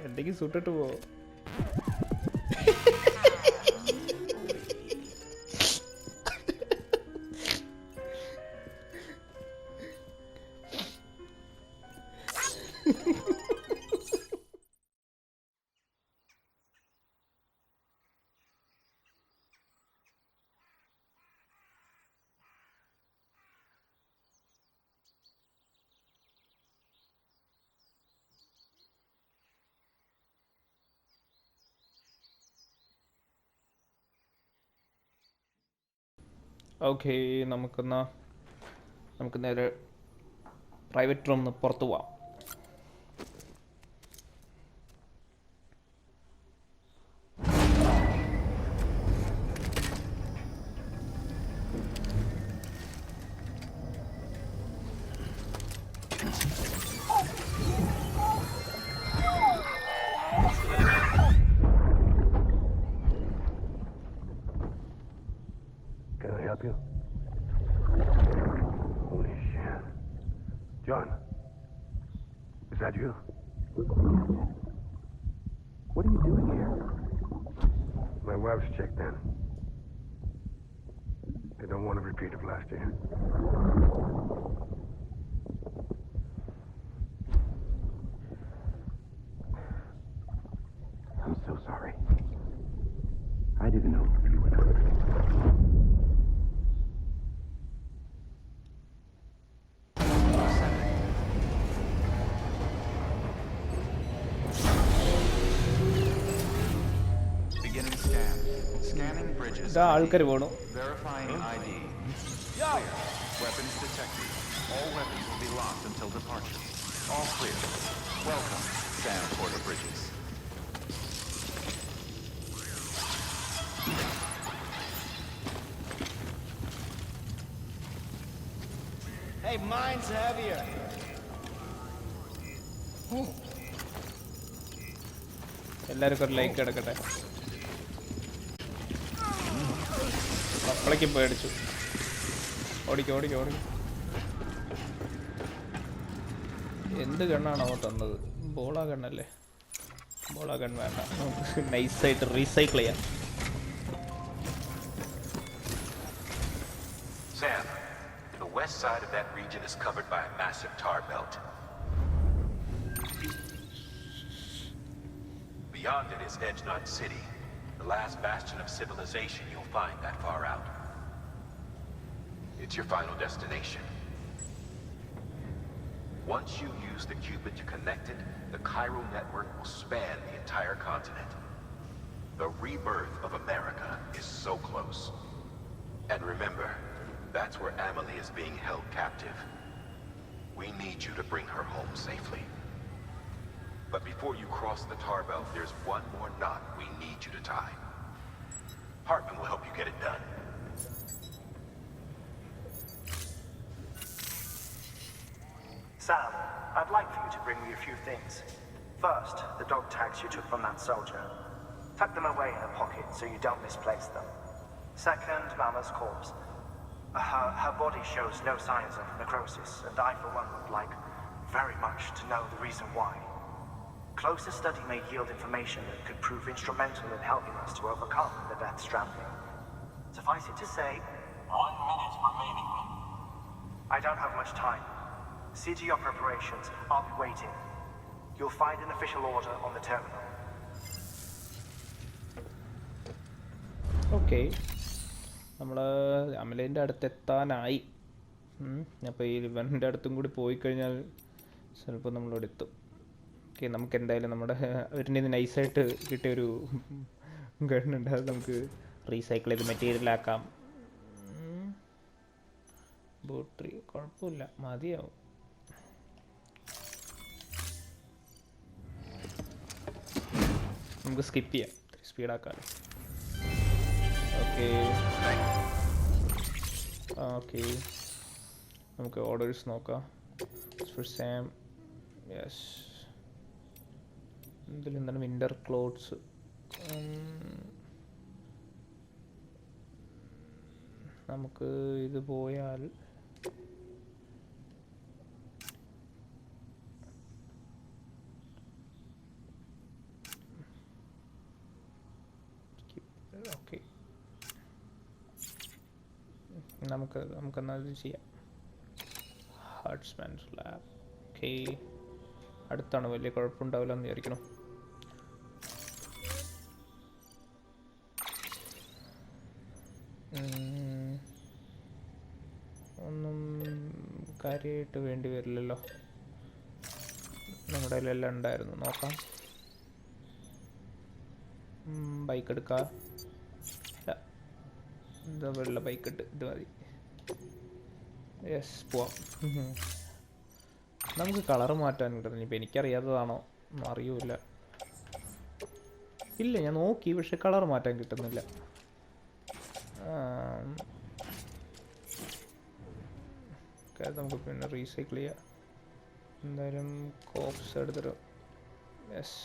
എന്തെങ്കിലും സുട്ടിട്ട് പോ. ഓക്കെ, നമുക്ക് നേരെ പ്രൈവറ്റ് റൂമിൽ നിന്ന് പുറത്തു പോവാം. John, is that you? What are you doing here? My wife's checked in. They don't want a repeat of last year. I'm so sorry. I didn't know you were not. ഇതാ ആൾക്കാർ പോണു. Weapons detected. All weapons will be locked until departure. All clear. Welcome, Sam Porter Bridges. Hey, mine's heavier. എല്ലാവർക്കും ഒരു like കിടക്കട്ടെ. അപ്പളേക്കും പേടിച്ചു. ഓടിക്കും. എന്ത് ഗണ്ണാണോ തന്നത്? ബോളാ ഗണ്ണല്ലേ? ബോളാ ഗൺ വേണ്ട, നമുക്ക് നൈസായിട്ട് റീസൈക്കിൾ ചെയ്യാം. Sam, the west side of that region is covered by a massive tar belt. Beyond it is Edgenot City, the last bastion of civilization you'll find that far out. It's your final destination. Once you use the qubit to connect it, the chiral network will span the entire continent. The rebirth of America is so close. And remember, that's where Amelie is being held captive. We need you to bring her home safely. But before you cross the tar belt, there's one more knot we need you to tie. Hartman will help you get it done. Sam, I'd like for you to bring me a few things. First, the dog tags you took from that soldier. Tuck them away in a pocket so you don't misplace them. Second, Mama's corpse. Her body shows no signs of necrosis, and I, for one, would like very much to know the reason why. Closer study may yield information that could prove instrumental in helping us to overcome the Death Stranding. Suffice it to say, 1 minute remaining. I don't have much time. See to your preparations. I'll be waiting. You'll find an official order on the terminal. Okay, നമ്മൾ അമലേൻ്റെ അടുത്ത് എത്താനായി. അപ്പോൾ ഈ ഇവൻ്റെ അടുത്തും കൂടി പോയി കഴിഞ്ഞാൽ ചിലപ്പോൾ നമ്മളവിടെ എത്തും. ഓക്കെ, നമുക്ക് എന്തായാലും നമ്മുടെ അവരിൻ്റെ നൈസായിട്ട് കിട്ടിയൊരു ഗണ്ണുണ്ട്, അത് നമുക്ക് റീസൈക്കിൾ ചെയ്ത് മെറ്റീരിയലാക്കാം. ബാറ്ററി കുഴപ്പമില്ല, മതിയാവും. നമുക്ക് സ്കിപ്പ് ചെയ്യാം, സ്പീഡാക്കാം. ഓക്കെ, നമുക്ക് ഓർഡേഴ്സ് നോക്കാം. For Sam, yes. ഇതിലെന്താണ്? Winter clothes. നമുക്ക് ഇത് പോയാൽ നമുക്കെന്നാൽ ഇത് ചെയ്യാം. ഹാർട്ട്സ്മാൻ ലാബ്. ഓക്കെ, അടുത്താണ്, വലിയ കുഴപ്പമുണ്ടാവില്ല എന്ന് വിചാരിക്കണം. ഒന്നും കാര്യമായിട്ട് വേണ്ടി വരില്ലല്ലോ, നമ്മുടെ കയ്യിലെല്ലാം ഉണ്ടായിരുന്നു. നോക്കാം. ബൈക്ക് എടുക്കാം. എന്താ വെള്ള ബൈക്ക് ഇട്ട് ഇത് മതി. യെസ്, പോവാം. നമുക്ക് കളർ മാറ്റാൻ കിട്ടുന്നു. ഇപ്പം എനിക്കറിയാത്തതാണോ അറിയൂല. ഇല്ല, ഞാൻ നോക്കി, പക്ഷെ കളർ മാറ്റാൻ കിട്ടുന്നില്ല. നമുക്ക് പിന്നെ റീസൈക്കിൾ ചെയ്യാം. എന്തായാലും കോപ്സ് എടുത്തിട്ട് yes,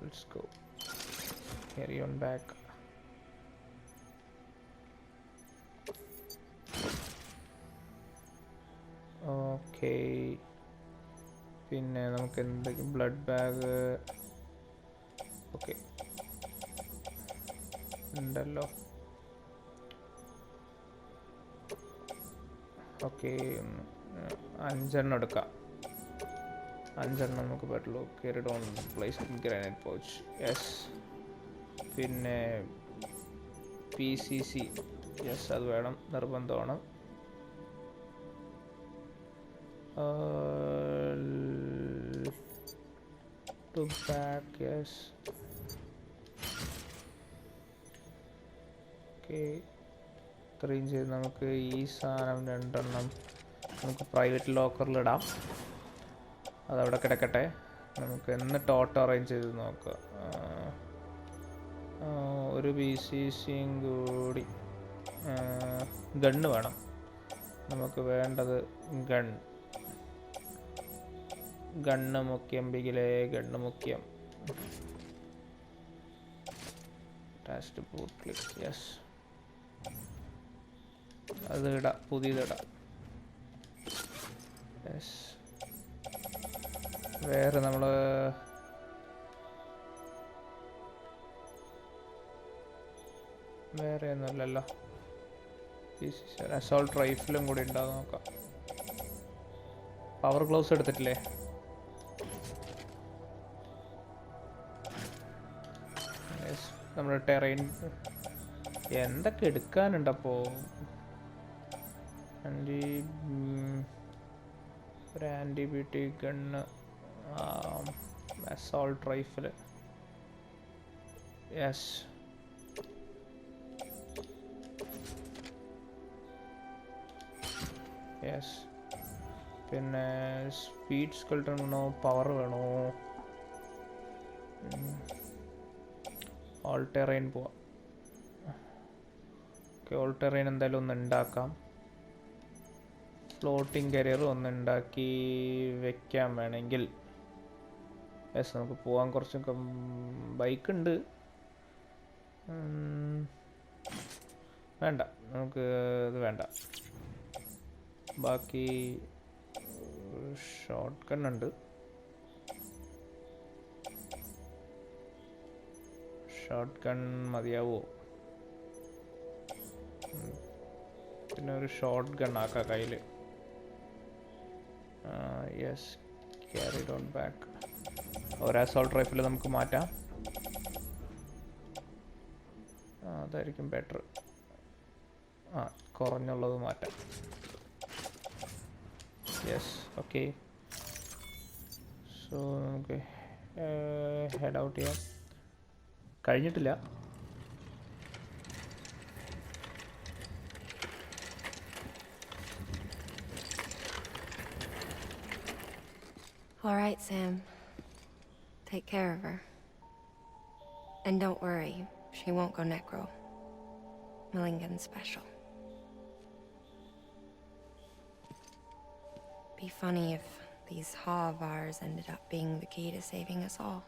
let's go, carry on back. Okay, പിന്നെ നമുക്ക് എന്തൊക്കെ ബ്ലഡ് ബാഗ് ഓക്കെ ഉണ്ടല്ലോ. ഓക്കെ, 5 എടുക്കാം. 5 നമുക്ക് പറ്റുള്ളൂ. carried on place granite pouch. Yes, പിന്നെ PCC. യെസ്, അത് വേണം, നിർബന്ധമാണ്. To back, yes. Okay, ഇത്രയും ചെയ്ത് നമുക്ക് ഈ സാധനം 2 നമുക്ക് പ്രൈവറ്റ് ലോക്കറിലിടാം. അതവിടെ കിടക്കട്ടെ. നമുക്ക് എന്നിട്ട് ഓട്ടോ അറേഞ്ച് ചെയ്ത് നോക്കാം. ഒരു PCCയും കൂടി. ഗണ്ണ് വേണം നമുക്ക്. വേണ്ടത് ഗണ്ണ് മുഖ്യം. ബിഗിലെ ഗണ്ണ് മുഖ്യം. ടാസ്റ്റ് ബൂട്ട് ക്ലിക്ക്. യെസ്, അത് ഇടാം, പുതിയതിടാം. യെസ്, വേറെ നമ്മൾ വേറെ ഒന്നുമില്ലല്ലോ. അസോൾട്ട് റൈഫിലും കൂടി ഉണ്ടാകും. നോക്കാം. പവർ ഗ്ലൗസ് എടുത്തിട്ടില്ലേ? നമ്മുടെ ടെറൈൻ എന്തൊക്കെ എടുക്കാനുണ്ടപ്പോൾ? ഒരു antibiotic gun, assault rifle. Yes, yes. പിന്നെ സ്പീഡ് സ്കെൽട്ടൺ വേണോ, പവർ വേണോ? ഓൾ ടെറൈൻ പോവാം. ഓക്കെ, ഓൾ ടെറൈൻ എന്തായാലും ഒന്ന് ഉണ്ടാക്കാം. ഫ്ലോട്ടിംഗ് കരിയർ ഒന്ന് ഉണ്ടാക്കി വെക്കാൻ വേണമെങ്കിൽ. യെസ്, നമുക്ക് പോകാൻ കുറച്ചൊക്കെ ബൈക്ക് ഉണ്ട്. വേണ്ട, നമുക്ക് ഇത് വേണ്ട. ബാക്കി ഷോട്ട് ഗൺ ഉണ്ട്. ഷോട്ട് ഗൺ മതിയാവോ? പിന്നെ ഒരു ഷോട്ട് ഗൺ ആക്കാം കയ്യിൽ. Yes, carried on back. ഒരു അസോൾട്ട് റൈഫിൽ നമുക്ക് മാറ്റാം. അതായിരിക്കും ബെറ്റർ. കുറഞ്ഞുള്ളത് മാറ്റാം. Yes, okay. സോ നമുക്ക് ഹെഡ് ഔട്ട് ചെയ്യാം. കഴിഞ്ഞിട്ടില്ല. All right, Sam. Take care of her. And don't worry, she won't go necro. Millingan's special. Be funny if these Ha of ours ended up being the key to saving us all.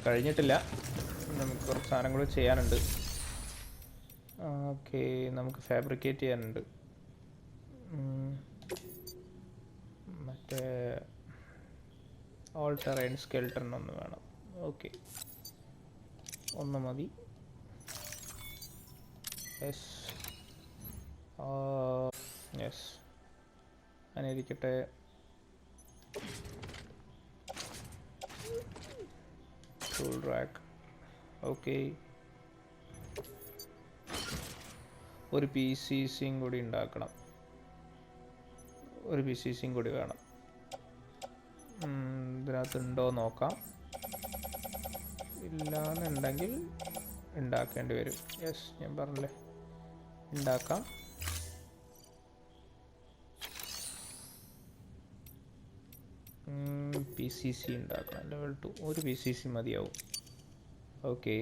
കഴിഞ്ഞിട്ടില്ല, നമുക്ക് കുറച്ച് സാധനം കൂടി ചെയ്യാനുണ്ട്. Okay, നമുക്ക് fabricate ചെയ്യാനുണ്ട്. മറ്റേ all terrain skeleton ഒന്ന് വേണം. ഓക്കെ, ഒന്ന് മതി. യെസ് യെസ്, അങ്ങനെ ഇരിക്കട്ടെ. Tool rack. ഓക്കെ, ഒരു PCCയും കൂടി ഉണ്ടാക്കണം. ഒരു PCCയും കൂടി വേണം. ഇതിനകത്തുണ്ടോ നോക്കാം. ഇല്ലാന്നുണ്ടെങ്കിൽ ഉണ്ടാക്കേണ്ടി വരും. യെസ്, ഞാൻ പറഞ്ഞില്ലേ, ഉണ്ടാക്കാം. PCC ഉണ്ടാക്കണം. ലെവൽ 2 ഒരു PCC മതിയാവും. Okay,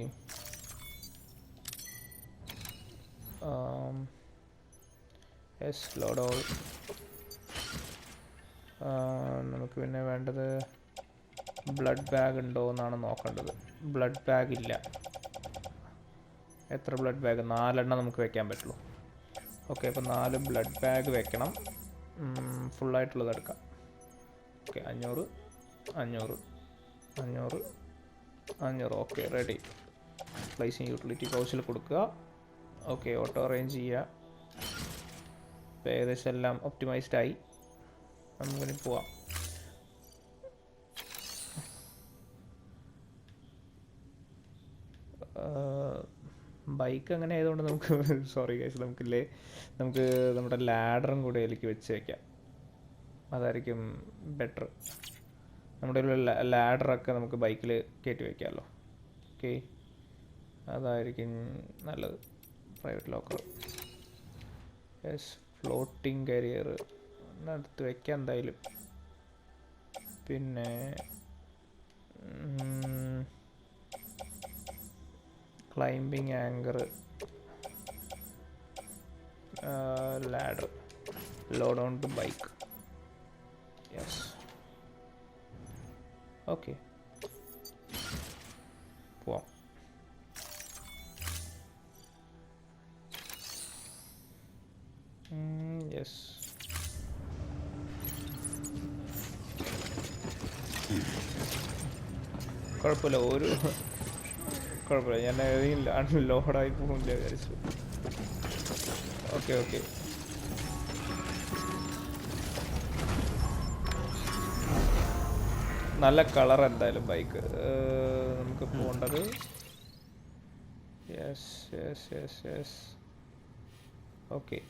yes, load all. നമുക്ക് പിന്നെ വേണ്ടത് ബ്ലഡ് ബാഗ് ഉണ്ടോ എന്നാണ് നോക്കേണ്ടത്. ബ്ലഡ് ബാഗ് ഇല്ല. എത്ര ബ്ലഡ് ബാഗ്? 4 എണ്ണം നമുക്ക് വെക്കാൻ പറ്റുള്ളൂ. ഓക്കെ, അപ്പോൾ 4 ബ്ലഡ് ബാഗ് വെക്കണം. ഫുള്ളായിട്ടുള്ളത് എടുക്കാം. Okay, 500 500 500 500. Okay, ready. Placing utility പൗച്ചിൽ കൊടുക്കുക. ഓക്കെ, ഓട്ടോ അറേഞ്ച് ചെയ്യുക. ഇപ്പോൾ ഏകദേശം എല്ലാം ഒപ്റ്റിമൈസ്ഡ് ആയി. നമുക്കിനി പോവാം. ബൈക്ക് അങ്ങനെ ആയതുകൊണ്ട് നമുക്ക് സോറി ഗൈസ്, നമുക്ക് നമ്മുടെ ലാഡറും കൂടെ അതിലേക്ക് വെച്ച് വയ്ക്കാം. അതായിരിക്കും ബെറ്റർ. നമ്മുടെ ഒരു ലാഡറൊക്കെ നമുക്ക് ബൈക്കിൽ കയറ്റി വയ്ക്കാമല്ലോ. ഓക്കെ, അതായിരിക്കും നല്ലത്. Private locker. Yes, floating carrier എടുത്ത് വയ്ക്കാം എന്തായാലും. പിന്നെ climbing anchor, ladder, load on to bike. Yes, okay, പോവാം. യെസ്, കുഴപ്പമില്ല, കുഴപ്പമില്ല. ഞാൻ ഏതെങ്കിലും ലോഡായി പോകില്ല വിചാരിച്ചു. ഓക്കെ ഓക്കെ, നല്ല കളർ എന്തായാലും ബൈക്ക്. നമുക്ക് പോകേണ്ടത് yes yes yes yes. Okay,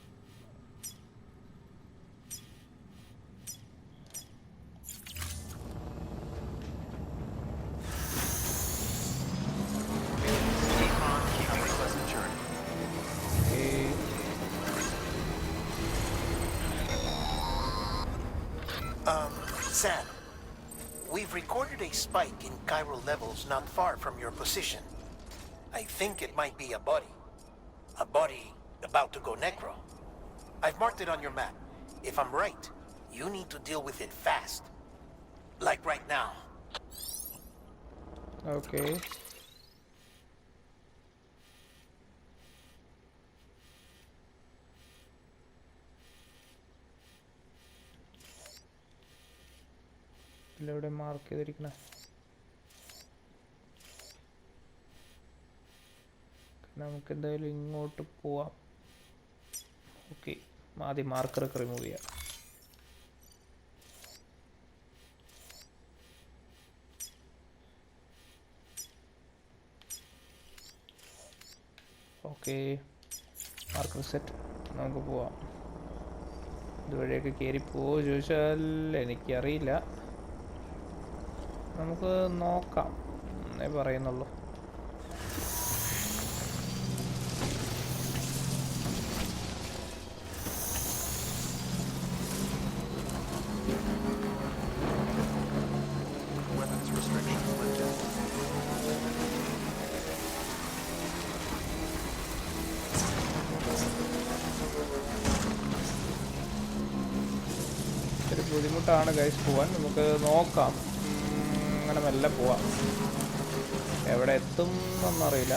Sam, we've recorded a spike in chiral levels not far from your position. I think it might be a body. A body about to go necro. I've marked it on your map. If I'm right, you need to deal with it fast. Like right now. Okay. ഇവിടെ mark ചെയ്തിരിക്കണേ. നമുക്ക് എന്തായാലും ഇങ്ങോട്ട് പോവാം. Okay, ആദ്യം മാർക്കറൊക്കെ remove ചെയ്യാം. Okay, marker set. നമുക്ക് പോവാം. ഇതുവഴിയൊക്കെ കയറി പോവോ ചോദിച്ചാൽ എനിക്കറിയില്ല. നമുക്ക് നോക്കാം എന്നേ പറയുന്നുള്ളൂ. Weapons restrictions lifted. ഇത്തിരി ബുദ്ധിമുട്ടാണ് ഗൈസ് പോവാൻ. നമുക്ക് നോക്കാം, അങ്ങനെ മെല്ലെ പോവാം. എവിടെ എത്തും എന്നറിയില്ല.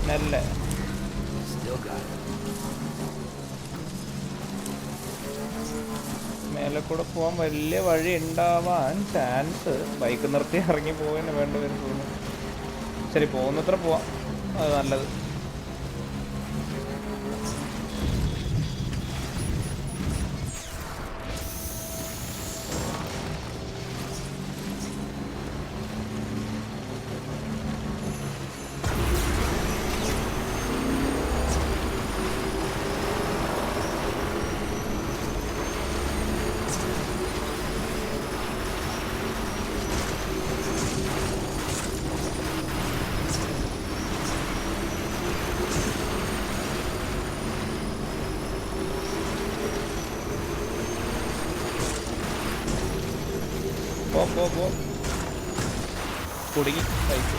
നല്ല മേലെ കൂടെ പോകാൻ വലിയ വഴി ഉണ്ടാവാൻ ചാൻസ്. ബൈക്ക് നിർത്തി ഇറങ്ങി പോകാൻ വേണ്ടി വരും തോന്നുന്നു. ശരി, പോകുന്നത്ര പോവാം, അത് നല്ലത്. പോ കുടുങ്ങി ബൈക്ക്.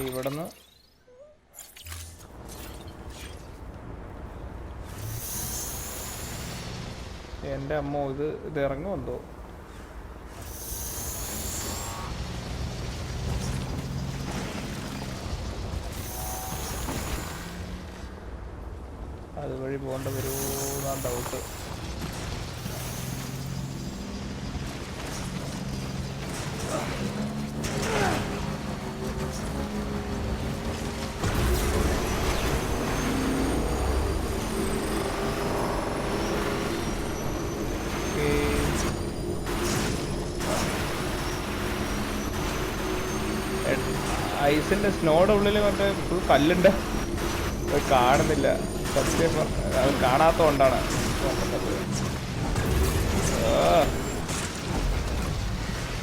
ഇവിടുന്ന് എൻ്റെ അമ്മ ഇത് ഇറങ്ങുമെന്തോ. അതുവഴി പോകേണ്ട വരുമെന്നാണ് ഡൗട്ട്. ഐസിൻ്റെ സ്നോയുടെ ഉള്ളിൽ മറ്റേ ഫുൾ കല്ലുണ്ട്, കാണുന്നില്ല. സത്യം അത് കാണാത്തതുകൊണ്ടാണ്.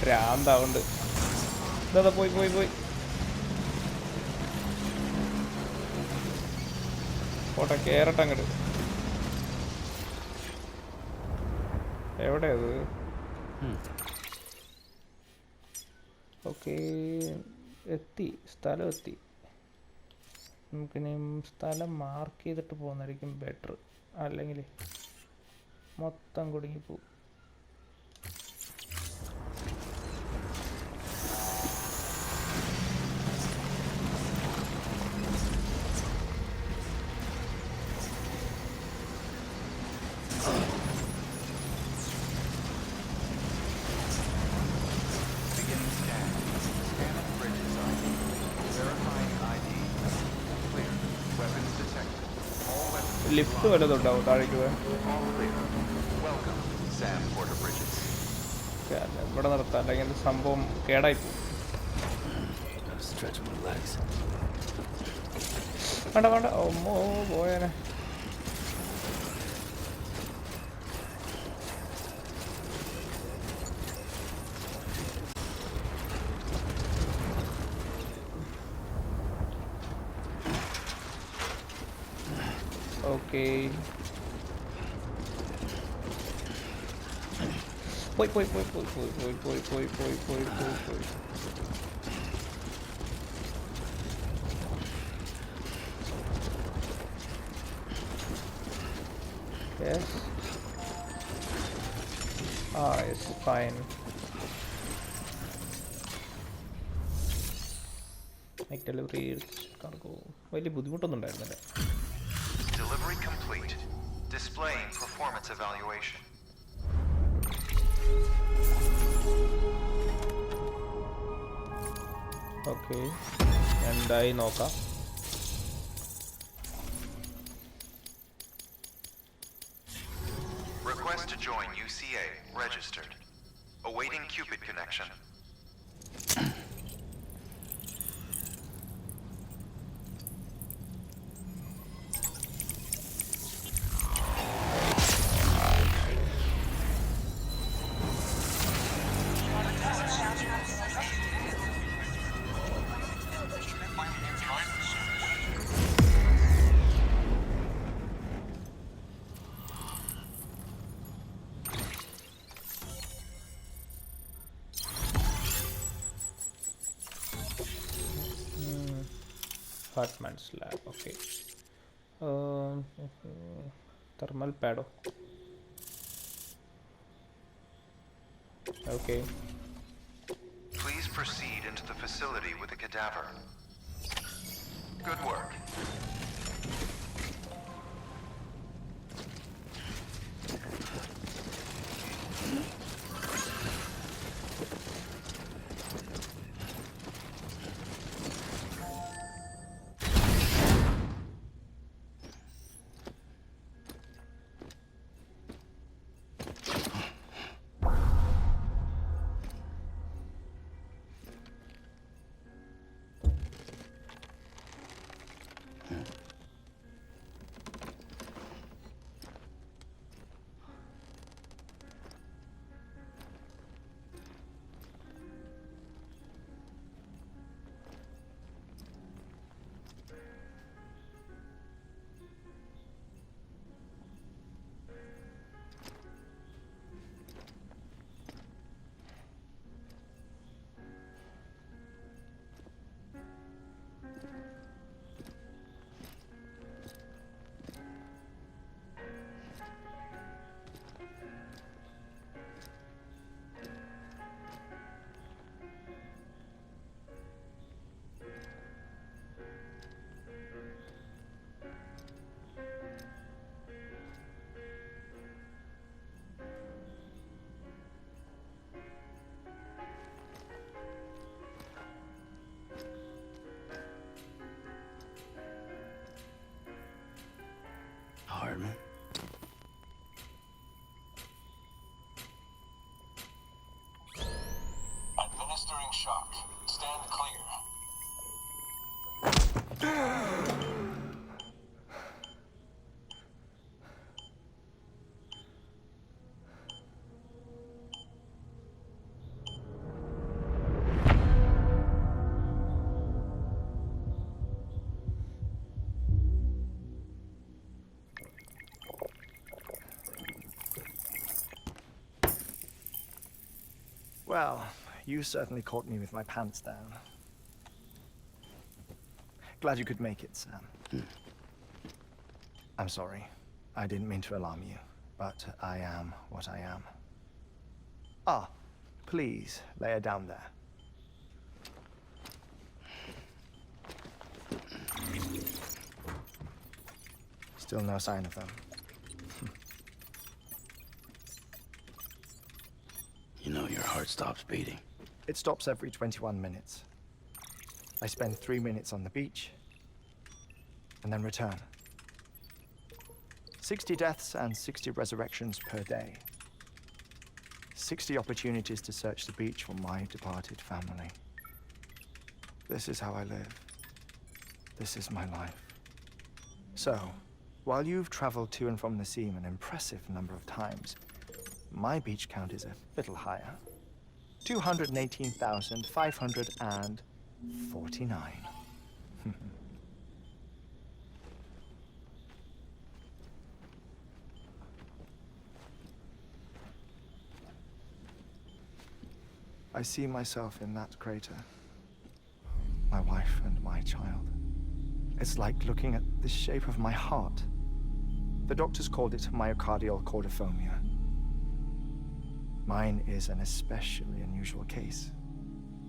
ഭ്രാന്താവുണ്ട്. ഇതാ പോയി പോയി പോയി പോട്ടെ, കേറട്ടെ അങ്ങോട്ട്. എവിടെയത്? ഓക്കെ, എത്തി, സ്ഥലം എത്തി. നമുക്കിനി സ്ഥലം മാർക്ക് ചെയ്തിട്ട് പോകുന്നതായിരിക്കും ബെറ്റർ, അല്ലെങ്കിൽ മൊത്തം കുടുങ്ങിപ്പോവും. ലിഫ്റ്റ് വല്ലതുണ്ടാവും താഴേക്ക് പോയാൽ? ഇവിടെ നിർത്താം, അല്ലെങ്കിൽ സംഭവം കേടായി പോകും. വേണ്ട വേണ്ട, ഓ പോയേനെ. ഓക്കെ, പോയി പോയി പോയി പോയി പോയി പോയി പോയി പോയി പോയി പോയി പോയി പോയി. Yes. Yes, fine. Delivery cargo. വലിയ ബുദ്ധിമുട്ടൊന്നും ഉണ്ടായിരുന്നില്ല. Delivery complete. Displaying performance evaluation. Okay. എന്തായി നോക്കാം. Request to join UCA. Registered. Awaiting Cupid connection. HEARTMAN's lab. Okay. Thermal pad. Okay. Please proceed into the facility with the cadaver. Good work. Hartman? Administering shock. Stand clear. Well, you certainly caught me with my pants down. Glad you could make it, Sam. I'm sorry. I didn't mean to alarm you, but I am what I am. Ah, please, lay her down there. Still no sign of them. You know your heart stops beating. It stops every 21 minutes. I spend 3 minutes on the beach, and then return. 60 deaths and 60 resurrections per day. 60 opportunities to search the beach for my departed family. This is how I live. This is my life. So, while you've traveled to and from the sea an impressive number of times, my beach count is a little higher. 218,549. I see myself in that crater. My wife and my child. It's like looking at the shape of my heart. The doctors called it myocardial cordiformia. Mine is an especially unusual case.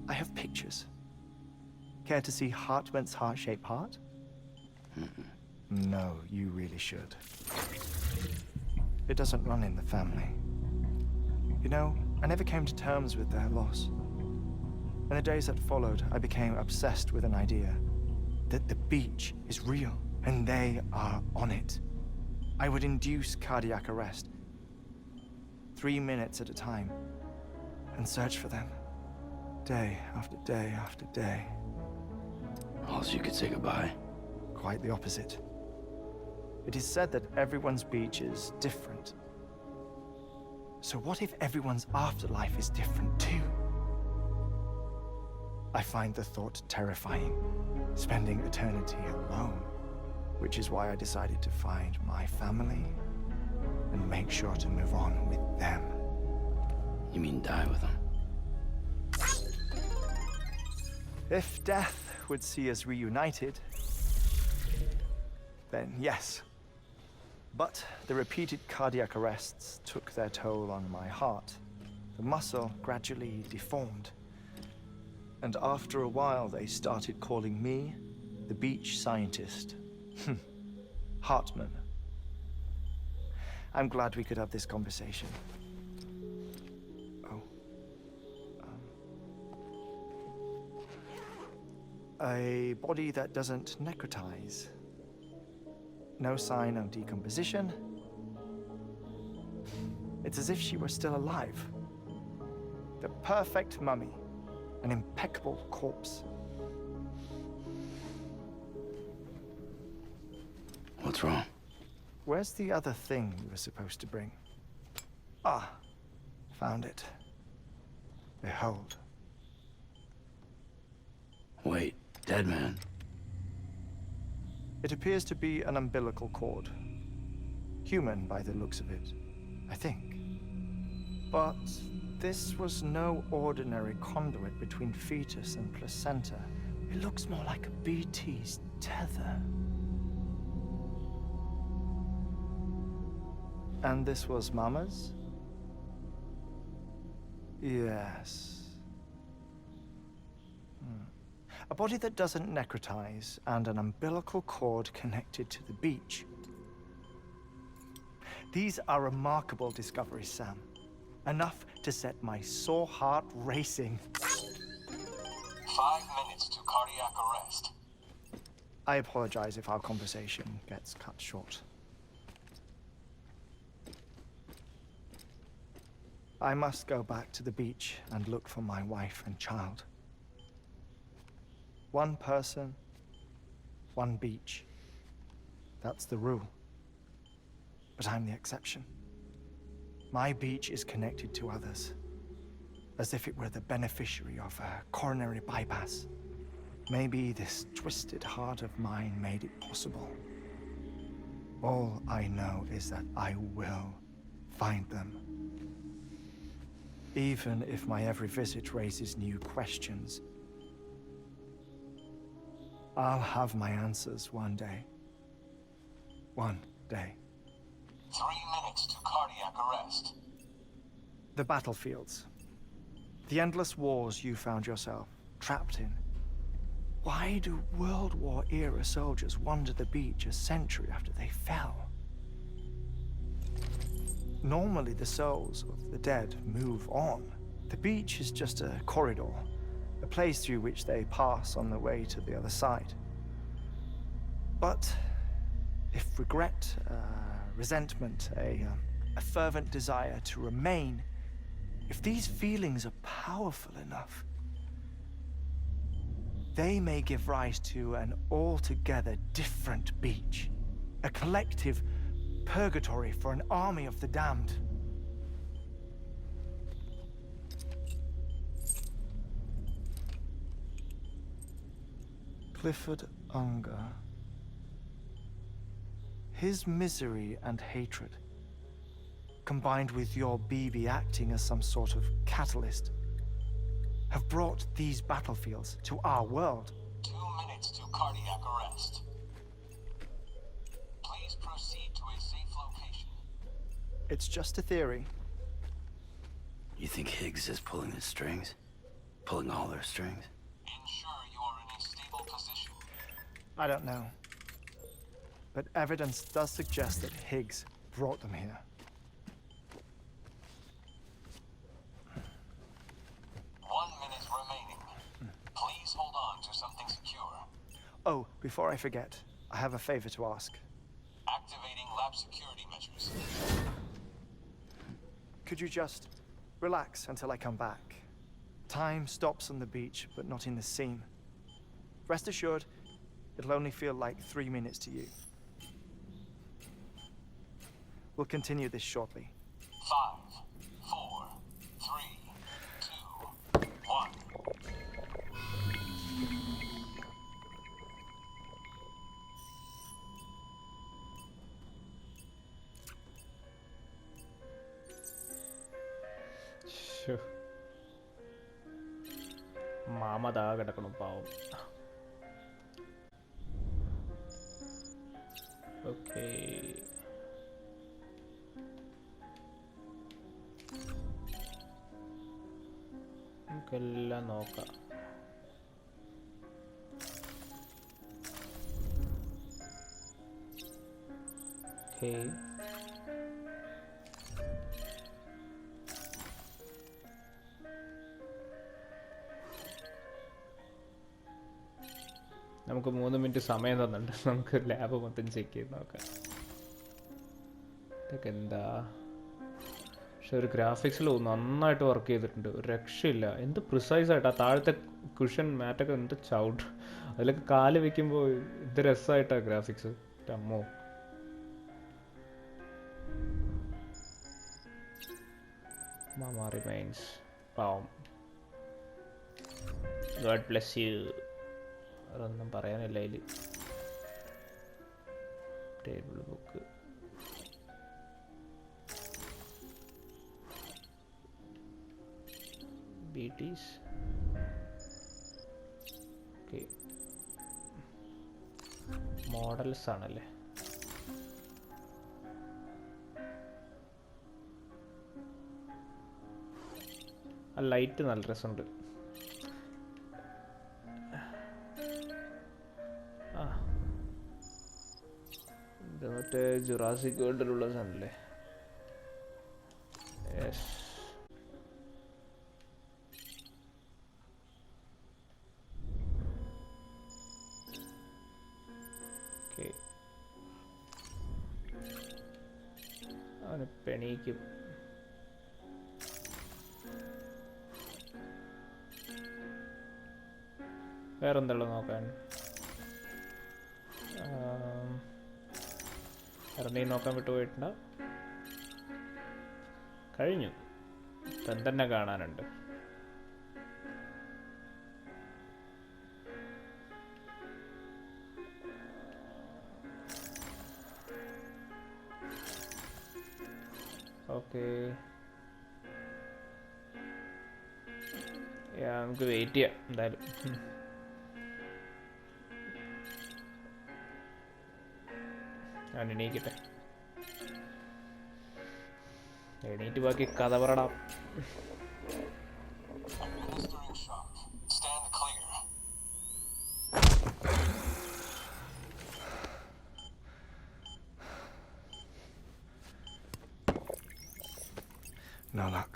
I have pictures. Care to see Hartman's heart-shaped heart? No, you really should. It doesn't run in the family. You know, I never came to terms with their loss. In the days that followed, I became obsessed with an idea that the beach is real and they are on it. I would induce cardiac arrest, 3 minutes at a time, and search for them, day after day after day. Also, you could say goodbye. Quite the opposite. It is said that everyone's beach is different. So what if everyone's afterlife is different too? I find the thought terrifying, spending eternity alone, which is why I decided to find my family and make sure to move on with them. You mean die with them? If death would see us reunited, then, yes. But the repeated cardiac arrests took their toll on my heart. The muscle gradually deformed. And after a while, they started calling me the beach scientist. HEARTMAN. I'm glad we could have this conversation. Oh. A body that doesn't necrotize. No sign of decomposition. It's as if she were still alive. The perfect mummy. An impeccable corpse. What's wrong? Where's the other thing you were supposed to bring? Ah, found it. Behold. Wait, dead man. It appears to be an umbilical cord. Human by the looks of it, I think. But this was no ordinary conduit between fetus and placenta. It looks more like a BT's tether. And this was Mama's? Yes. A body that doesn't necrotize and an umbilical cord connected to the beach. These are remarkable discoveries, Sam. Enough to set my sore heart racing. 5 minutes to cardiac arrest. I apologize if our conversation gets cut short. I must go back to the beach and look for my wife and child. One person, one beach. That's the rule. But I'm the exception. My beach is connected to others, as if it were the beneficiary of a coronary bypass. Maybe this twisted heart of mine made it possible. All I know is that I will find them. Even if my every visit raises new questions, I'll have my answers one day. One day. 3 minutes to cardiac arrest. The battlefields. The endless wars you found yourself trapped in. Why do World War-era soldiers wander the beach a century after they fell? Normally, the souls of the dead move on. The beach is just a corridor, a place through which they pass on the way to the other side. But if regret, resentment, a fervent desire to remain, if these feelings are powerful enough, they may give rise to an altogether different beach, a collective purgatory for an army of the damned. Clifford Unger. His misery and hatred, combined with your BB acting as some sort of catalyst, have brought these battlefields to our world. 2 minutes to cardiac arrest. Please proceed to a safe location. It's just a theory. You think Higgs is pulling the strings? Pulling all their strings? Ensure you are in a stable position. I don't know. But evidence does suggest that Higgs brought them here. 1 minute remaining. Please hold on to something secure. Oh, before I forget, I have a favor to ask. Activating lab security measures. Could you just relax until I come back? Time stops on the beach, but not in the scene. Rest assured, it'll only feel like 3 minutes to you. We'll continue this shortly. 5, 4, 3, 2, 1. ശ്ശോ. Mama ദാ കിടക്കണം പാവം. Okay. നമുക്കെല്ലാം നോക്കാം. Okay. നമുക്ക് 3 minute സമയം തന്നിട്ടുണ്ട്. നമുക്ക് ലാബ് മൊത്തം ചെക്ക് ചെയ്ത് നോക്കാം. ഇതൊക്കെ എന്താ? പക്ഷെ ഒരു ഗ്രാഫിക്സിൽ നന്നായിട്ട് വർക്ക് ചെയ്തിട്ടുണ്ട്, ഒരു രക്ഷയില്ല. എന്ത് പ്രിസൈസ് ആയിട്ടാ താഴത്തെ കുഷൻ മാറ്റൊക്കെ, എന്ത് ചവിട്ട്, അതിലൊക്കെ കാല് വെക്കുമ്പോൾ ഇത് രസമായിട്ടാ ഗ്രാഫിക്സ്. അമ്മോ. മാമ റിമൈൻസ്. പാവം. God bless you. അതൊന്നും പറയാനില്ല അതിൽ. Table book. ബീറ്റീസ്. ഓക്കെ. മോഡൽസ് ആണല്ലേ. ആ ലൈറ്റ് നല്ല രസമുണ്ട്. ഇത് മറ്റേ ജുറാസിക് വേൾഡിലുള്ള സാധനല്ലേ? യെസ്. ഓക്കെ. അവന് പെണീക്കും. വേറെന്താ നോക്കാൻ? നീ നോക്കാൻ വിട്ടുപോയിട്ടുണ്ടോ? കഴിഞ്ഞു. തന്നെ കാണാനുണ്ട്. ഓക്കെ. നമുക്ക് വെയിറ്റ് ചെയ്യാം എന്തായാലും. ഞാൻ എണീക്കട്ടെ. എണീറ്റ് ബാക്കി കഥ പറടാം. No luck.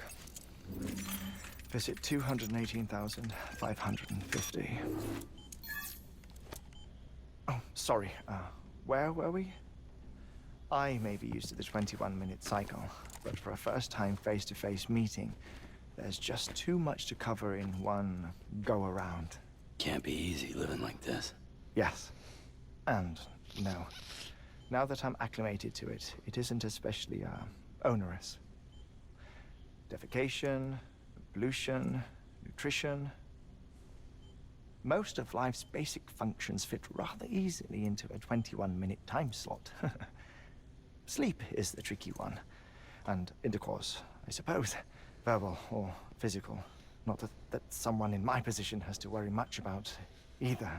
Visit 218,550. Oh, sorry. Where were we? I may be used to the 21-minute cycle, but for a first-time face-to-face meeting, there's just too much to cover in one go-around. Can't be easy living like this. Yes. And no. Now that I'm acclimated to it, it isn't especially, onerous. Defecation, pollution, nutrition. Most of life's basic functions fit rather easily into a 21-minute time slot. Sleep is the tricky one. And intercourse, I suppose. Verbal or physical. Not that someone in my position has to worry much about either.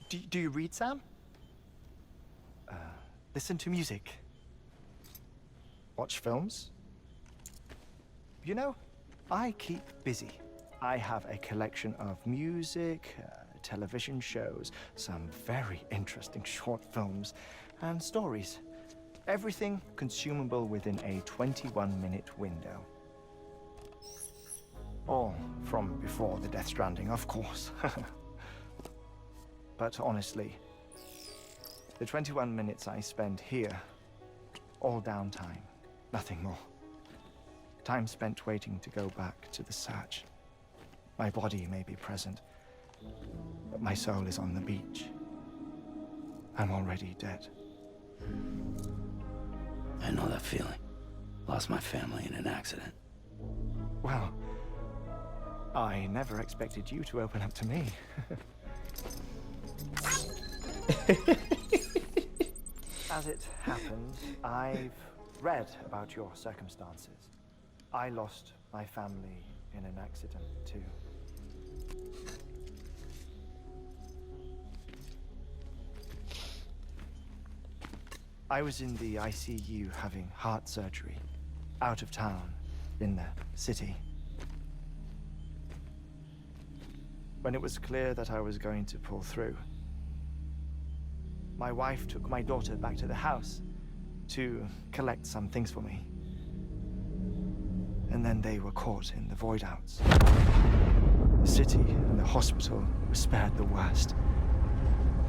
Do you read, Sam? Listen to music. Watch films? You know, I keep busy. I have a collection of music, television shows, some very interesting short films, and stories. Everything consumable within a 21-minute window. All from before the Death Stranding, of course. But honestly, the 21 minutes I spend here, all downtime, nothing more. Time spent waiting to go back to the search. My body may be present, but my soul is on the beach. I'm already dead. I know that feeling. Lost my family in an accident. Well, I never expected you to open up to me. As it happens, I've read about your circumstances. I lost my family in an accident too. I was in the ICU having heart surgery, out of town, in the city. When it was clear that I was going to pull through, my wife took my daughter back to the house to collect some things for me. And then they were caught in the void outs. The city and the hospital were spared the worst,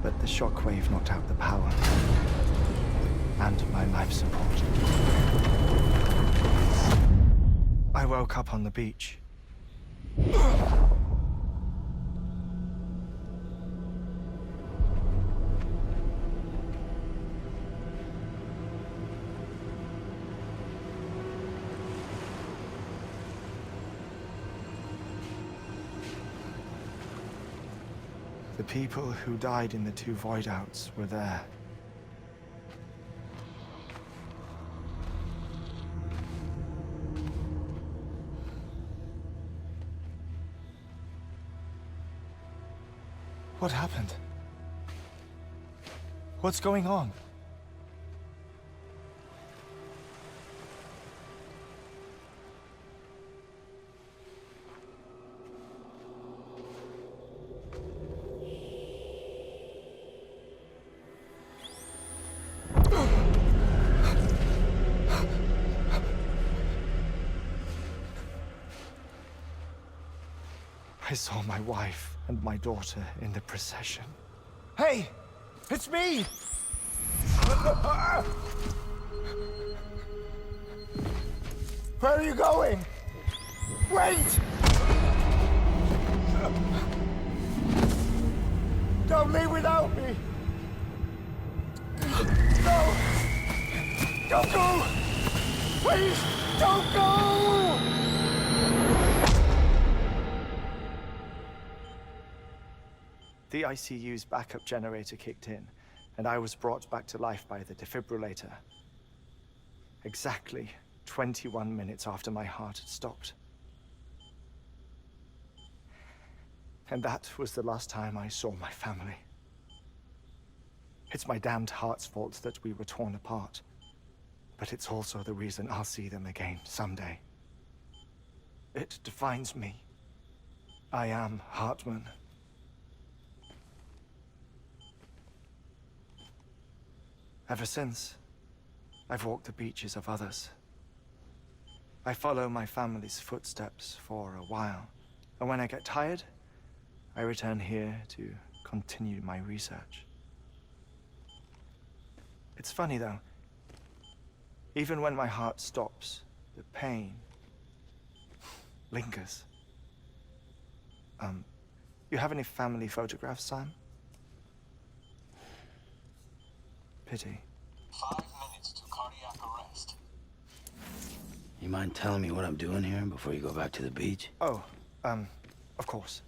but the shockwave knocked out the power and my life support. I woke up on the beach. The people who died in the 2 void outs were there. What happened? What's going on? I saw my wife and my daughter in the procession. Hey! It's me! Where are you going? Wait! Don't leave without me! No! Don't go! Please, don't go! The ICU's backup generator kicked in, and I was brought back to life by the defibrillator. Exactly 21 minutes after my heart had stopped. And that was the last time I saw my family. It's my damned heart's fault that we were torn apart, but it's also the reason I'll see them again someday. It defines me. I am HEARTMAN. Ever since, I've walked the beaches of others. I follow my family's footsteps for a while, and when I get tired, I return here to continue my research. It's funny though, even when my heart stops, the pain lingers. You have any family photographs, Sam? Pity. 5 minutes to cardiac arrest. You mind telling me what I'm doing here before you go back to the beach? Oh, of course.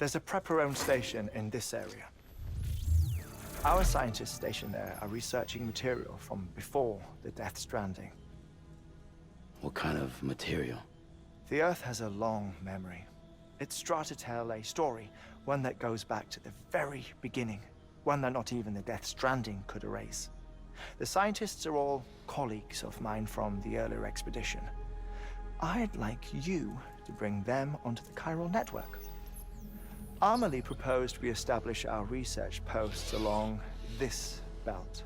There's a prepper-owned station in this area. Our scientists stationed there are researching material from before the Death Stranding. What kind of material? The Earth has a long memory. It's trying to tell a story, one that goes back to the very beginning. One that not even the Death Stranding could erase. The scientists are all colleagues of mine from the earlier expedition. I'd like you to bring them onto the chiral network. Amelie proposed we establish our research posts along this belt.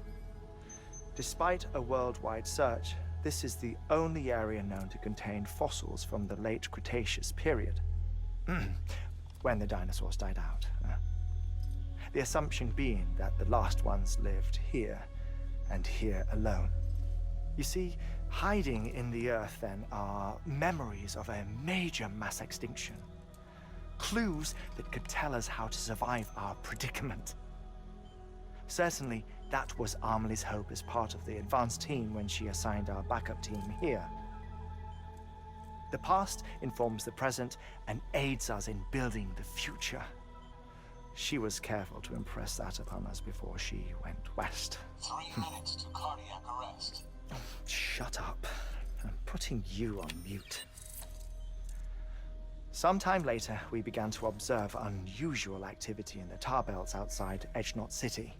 Despite a worldwide search, this is the only area known to contain fossils from the late Cretaceous period. When the dinosaurs died out. The assumption being that the last ones lived here, and here alone. You see, hiding in the Earth then are memories of a major mass extinction. Clues that could tell us how to survive our predicament. Certainly, that was Amelie's hope as part of the advanced team when she assigned our backup team here. The past informs the present and aids us in building the future. She was careful to impress that upon us before she went west. 3 minutes to cardiac arrest. Oh, shut up. I'm putting you on mute. Sometime later, we began to observe unusual activity in the tar belts outside Edgenot City.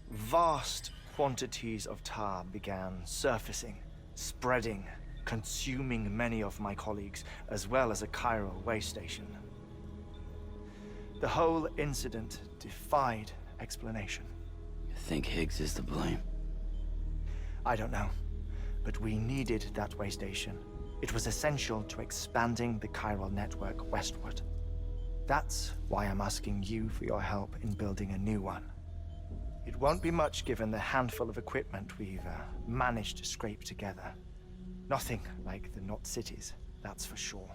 Vast quantities of tar began surfacing, spreading, consuming many of my colleagues, as well as a chiral waste station. The whole incident defied explanation. You think Higgs is to blame? I don't know, but we needed that way station. It was essential to expanding the chiral network westward. That's why I'm asking you for your help in building a new one. It won't be much given the handful of equipment we've managed to scrape together. Nothing like the knot cities, that's for sure.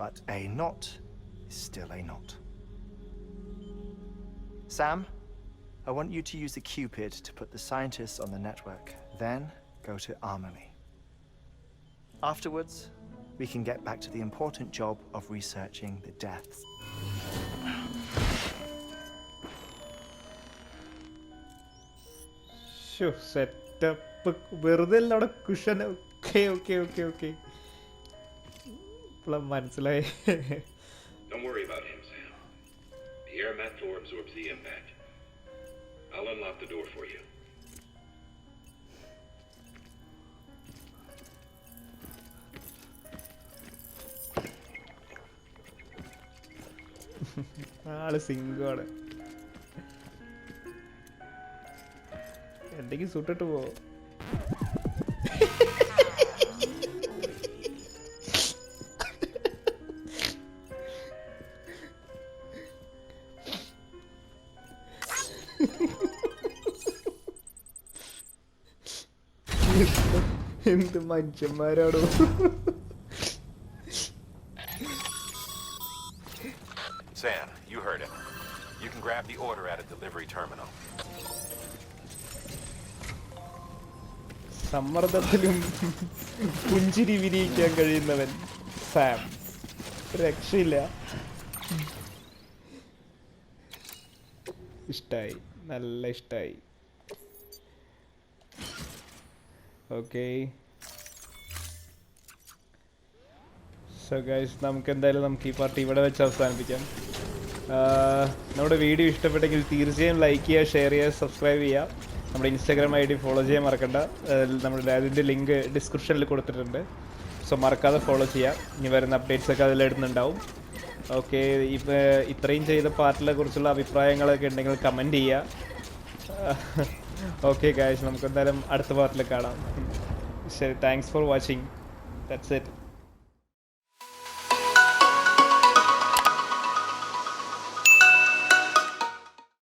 But a knot is still a knot. Sam, I want you to use the Cupid to put the scientists on the network, then go to Armory. Afterwards, we can get back to the important job of researching the deaths. Sure, setup. വെറുതെ അല്ല അവിടെ cushion. Okay ഇപ്പോഴാണ് മനസ്സിലായി. Don't worry about him, Sam. The air mat floor absorbs the impact. I'll unlock the door for you. ആള് സിംഗാണ്. എന്തെങ്കിലും സുട്ടിട്ട് പോ. എന്ത് മനുഷ്യന്മാരാണോ. Sam, you heard him. You can grab the order at a delivery terminal. സമ്മർദ്ദത്തിലും പുഞ്ചിരി വിരിയിക്കാൻ കഴിയുന്നവൻ Sam. രക്ഷയില്ല. ഇഷ്ടായി, നല്ല ഇഷ്ടായി. Okay, so guys, നമുക്ക് ഈ പാർട്ടി ഇവിടെ വെച്ച് അവസാനിപ്പിക്കാം. നമ്മുടെ വീഡിയോ ഇഷ്ടപ്പെട്ടെങ്കിൽ തീർച്ചയായും ലൈക്ക് ചെയ്യുക, ഷെയർ ചെയ്യുക, സബ്സ്ക്രൈബ് ചെയ്യുക. നമ്മുടെ ഇൻസ്റ്റാഗ്രാം ID ഫോളോ ചെയ്യാൻ മറക്കണ്ട. നമ്മുടെ അതിൻ്റെ ലിങ്ക് ഡിസ്ക്രിപ്ഷനിൽ കൊടുത്തിട്ടുണ്ട്. സോ മറക്കാതെ ഫോളോ ചെയ്യുക. ഇനി വരുന്ന അപ്ഡേറ്റ്സൊക്കെ അതിലിടുന്നുണ്ടാവും. ഓക്കെ, ഇത്രയും ചെയ്ത പാർട്ടിനെ കുറിച്ചുള്ള അഭിപ്രായങ്ങളൊക്കെ ഉണ്ടെങ്കിൽ കമൻറ്റ് ചെയ്യുക. ഓക്കെ ഗൈസ്, നമുക്ക് എന്തായാലും അടുത്ത പാർട്ടിൽ കാണാം. ശരി, thanks for watching. That's it.